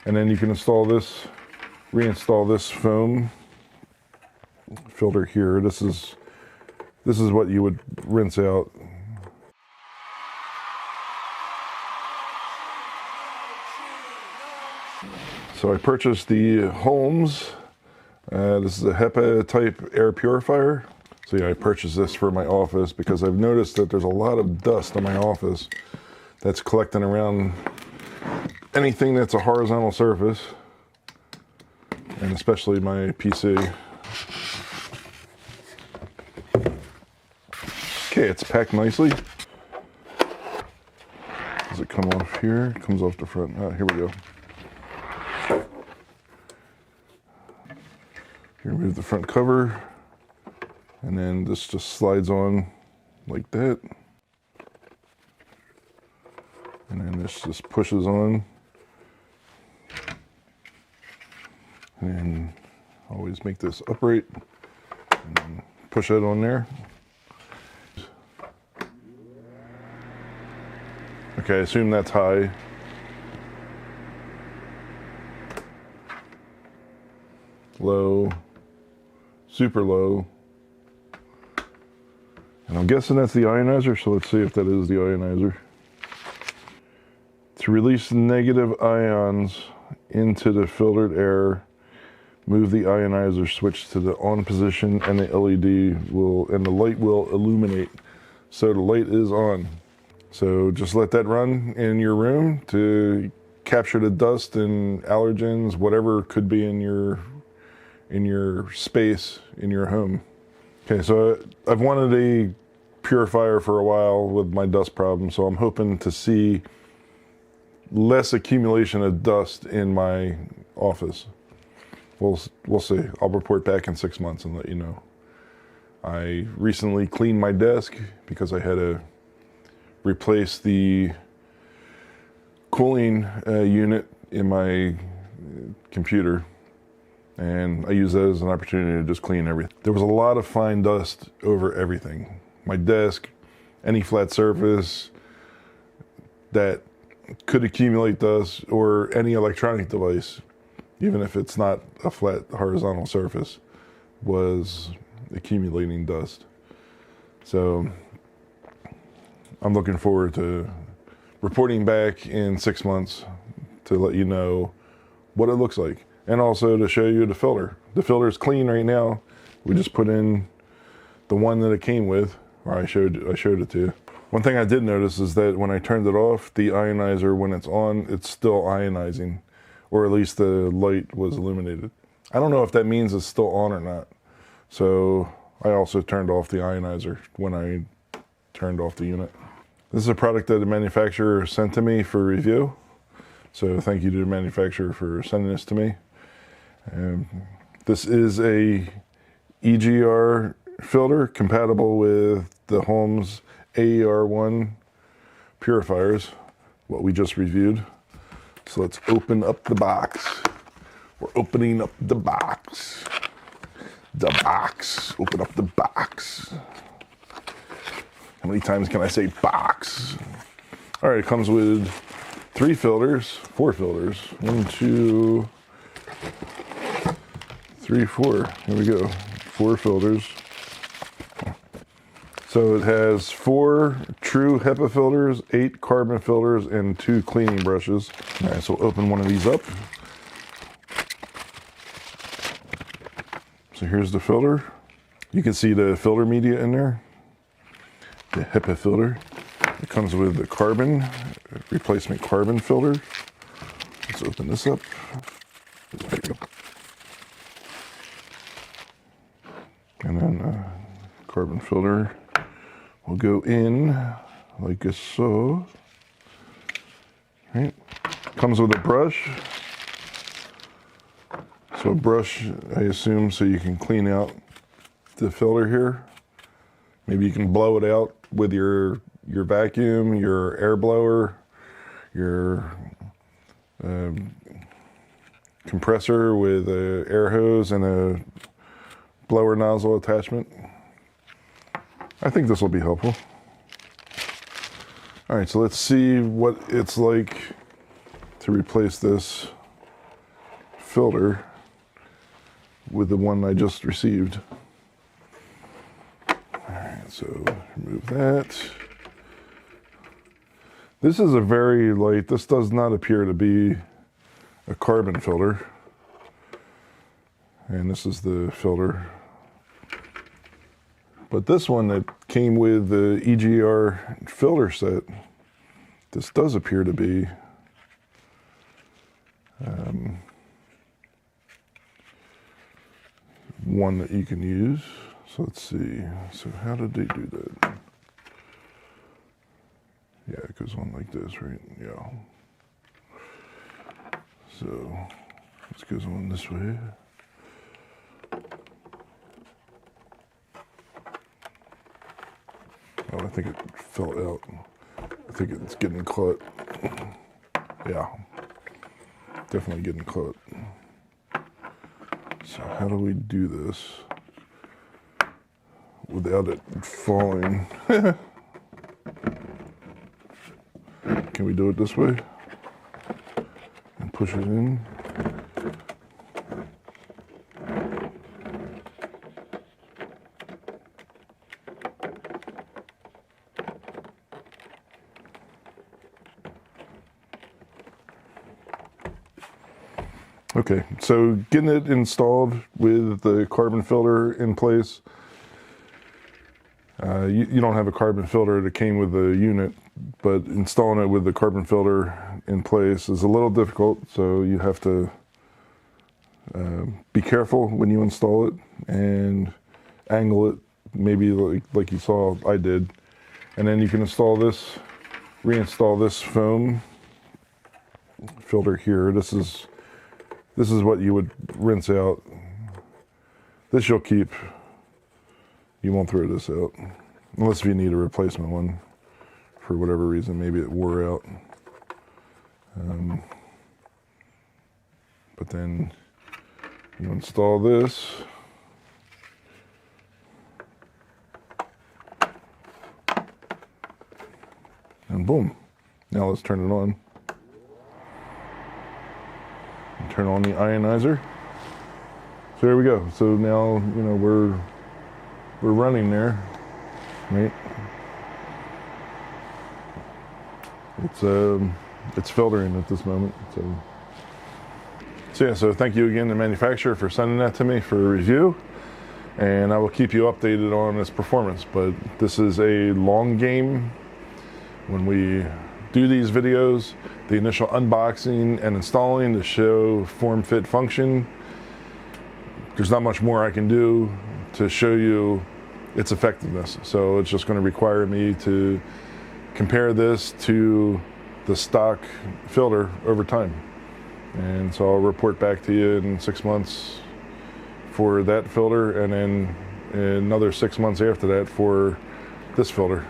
And then you can install this, reinstall this foam filter here. This is what you would rinse out. So I purchased the Holmes. This is a HEPA type air purifier. So yeah, I purchased this for my office because I've noticed that there's a lot of dust in my office that's collecting around anything that's a horizontal surface, and especially my PC. Okay, it's packed nicely. Does it come off here? It comes off the front. Ah, here we go. You remove the front cover, and then this just slides on like that. And then this just pushes on. And then always make this upright and then push it on there. Okay, I assume that's high. Low, super low. And I'm guessing that's the ionizer, so let's see if that is the ionizer. To release negative ions into the filtered air, move the ionizer switch to the on position and the LED will, and the light will illuminate. So the light is on. So just let that run in your room to capture the dust and allergens, whatever could be in your space, in your home. Okay, so I've wanted a purifier for a while with my dust problem, so I'm hoping to see less accumulation of dust in my office. We'll see. I'll report back in 6 months and let you know. I recently cleaned my desk because I had to replace the cooling unit in my computer, and I use that as an opportunity to just clean everything. There was a lot of fine dust over everything. My desk, any flat surface that could accumulate dust, or any electronic device, even if it's not a flat horizontal surface, was accumulating dust. So I'm looking forward to reporting back in 6 months to let you know what it looks like, and also to show you the filter. The filter is clean right now. We just put in the one that it came with, or I showed it to you. One thing I did notice is that when I turned it off, the ionizer, when it's on, it's still ionizing, or at least the light was illuminated. I don't know if that means it's still on or not. So I also turned off the ionizer when I turned off the unit. This is a product that the manufacturer sent to me for review. So thank you to the manufacturer for sending this to me. This is a EGR filter compatible with the Holmes AER1 purifiers, what we just reviewed. So let's open up the box. We're opening up the box. The box. Open up the box. How many times can I say box? All right, it comes with 4 filters. 1, 2, 3, 4. Here we go. 4 filters. So it has 4 true HEPA filters, 8 carbon filters, and 2 cleaning brushes. All right, so we'll open one of these up. So here's the filter. You can see the filter media in there, the HEPA filter. It comes with the carbon, replacement carbon filter. Let's open this up. There you go. And then carbon filter will go in like so. Right. Comes with a brush. So a brush, I assume, so you can clean out the filter here. Maybe you can blow it out with your vacuum, your air blower, your compressor with an air hose and a blower nozzle attachment. I think this will be helpful. All right, so let's see what it's like to replace this filter with the one I just received. All right, so remove that. This is a very light, this does not appear to be a carbon filter. And this is the filter. But this one that came with the EGR filter set, this does appear to be one that you can use. So let's see. So how did they do that? Yeah, it goes on like this, right? Yeah. So this goes on this way. Oh, I think it fell out. I think it's getting caught. Yeah, definitely getting caught. So how do we do this without it falling? Can we do it this way? And push it in? Okay, so getting it installed with the carbon filter in place. You don't have a carbon filter that came with the unit, but installing it with the carbon filter in place is a little difficult, so you have to be careful when you install it and angle it, maybe like you saw I did. And then you can install this, reinstall this foam filter here. This is what you would rinse out. This you'll keep. You won't throw this out. Unless if you need a replacement one for whatever reason. Maybe it wore out. But then you install this. And boom. Now let's turn it on. Turn on the ionizer. So there we go. So now, you know, we're running there, right? It's filtering at this moment. So yeah, so thank you again to the manufacturer for sending that to me for a review, and I will keep you updated on its performance. But this is a long game. When we do these videos, the initial unboxing and installing to show form, fit, function, there's not much more I can do to show you its effectiveness. So it's just going to require me to compare this to the stock filter over time. And so I'll report back to you in 6 months for that filter, and then another 6 months after that for this filter.